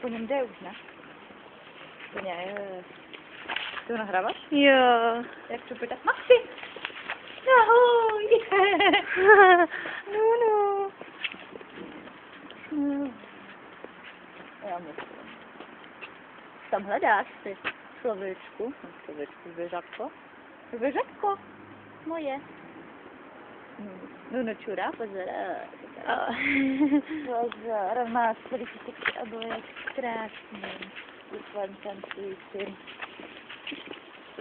po něm jde už, ne? To ne. Ty ho nahráváš? Jo. Jak to půjde? Maxi! Ahoj! No. Já myslím. Tam hledáš ty člověčku, zvěřatko. Zvěřatko moje. No, čurá, pozor. Pozor, má sličky a bude krásný. Uchvancancujícím.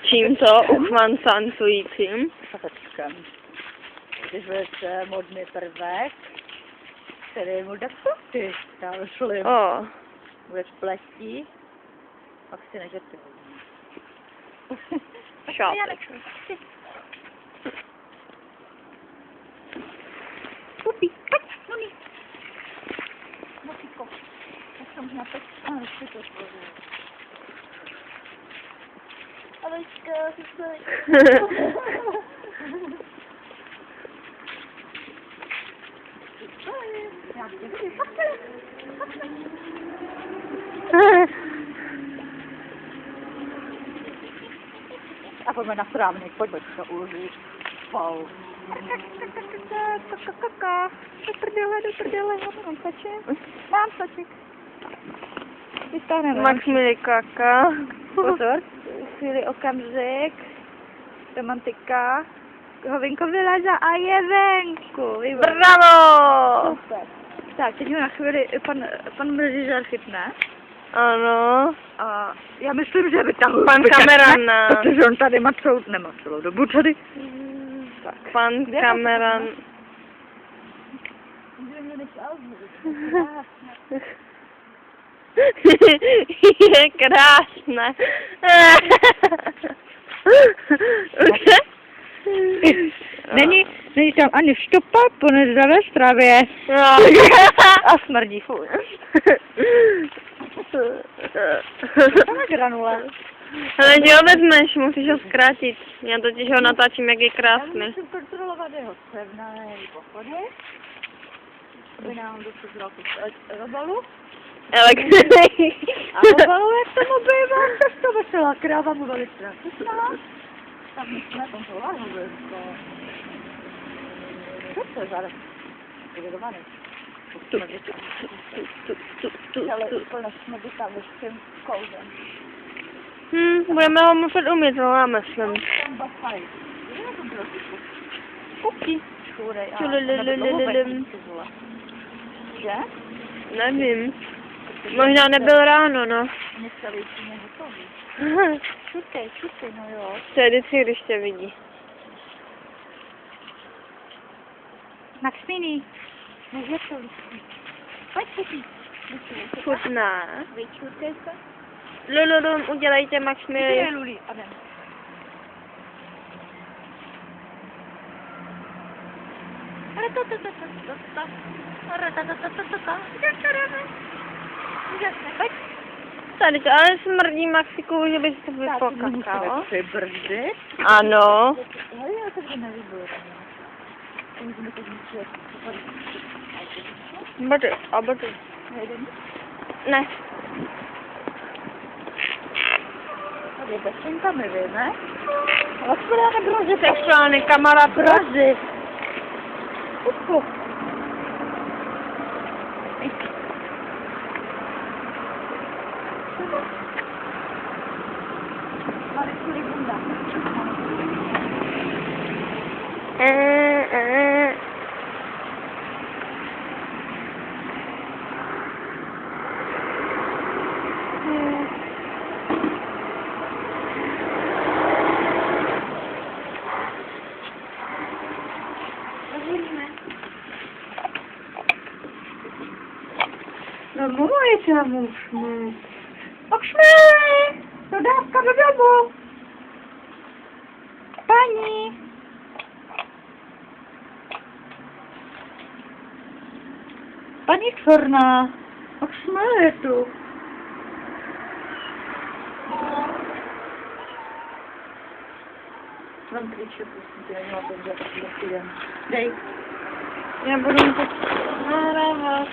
Čím to? Uchvancancujícím? Šapečkem. Když bude modný prvek, který mu dá fruty. Dále šlim. O. Budeš pletí. Pak si nežete. Šápeček. Pupi, pojď, mami. Mopíko. Jak to možná pojď? Ano, ještě to složím. Aleška, já děkuji, a pojďme na strávník, pojďme to uložit. Wow. Do prdele, mám saček. Mám saček. Vystavneme. Max milí kaka. Pozor, chvíli okamžik. Romantika. Hovinko vyleze a je venku. Bravo! Super. Tak, teď ho na chvíli pan mlžížer chytne. Ano. A já myslím, že vytahuji. Pan Kameran. Protože on tady má nemá celou dobu tady. Tak. Pan Kameran. Je krásné. Není tam ani štopa po nezdravé stravě. No. A smrdí, fuj. To má granule. Ale že ho vezmeš, musíš ho zkrátit. Já totiž ho natáčím, jak je Já krásný. musím kontrolovat jeho pevné pochody. Aby nám došlo z roku robalu. Elektriny. A robalu, jak tomu bývá, tak to veselá kráva mu velice chutná. Tak musíme kontrolovat hovězko. Co to je za evidovaný? Ale úplně jsme vytáhli s tím kouzem. Budeme ho muset umít, no já myslím. Tam bachají. Kde to bylo typu? Kuky. Šurej. Že? Nevím. Možná nebyl ráno, no. Dneska většině hotový. Čutej, no jo. To je vždycky, když tě vidí. Maxmini, může to lístí. Pojď, Pupi. Chutná. Vyčutej se. Lululum, udělejte Max Kde Milli. je Luli? Adem. Pojď. Tady to ale smrdí, Maxiku, že bys to vypokakal. Přibrzdit. Ano. Ale já to nevybudu. Můžeme to zničit. Body. Ne. Tady bezčenkami, vy, ne? Ale spadá brozy. Sexuální kamarád. Brozy. Kupku. Máme kvůli bunda. No moje tam už ne. Okšme! Dodávka do domu! Paní! Paní Čorná! Okšme je tu! Mám klíče, prosím tě, nemá to vzat, tak jdem. Dej. Já budu muset nahrávat.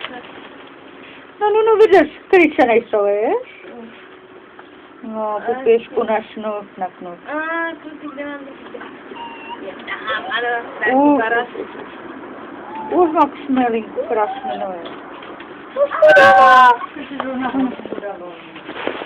No, vidíš, kryče nejsou, víš? No, tu pěšku na knut. Tu kde mám ano, Už mám šmelinku krásně, no je. Hospodář!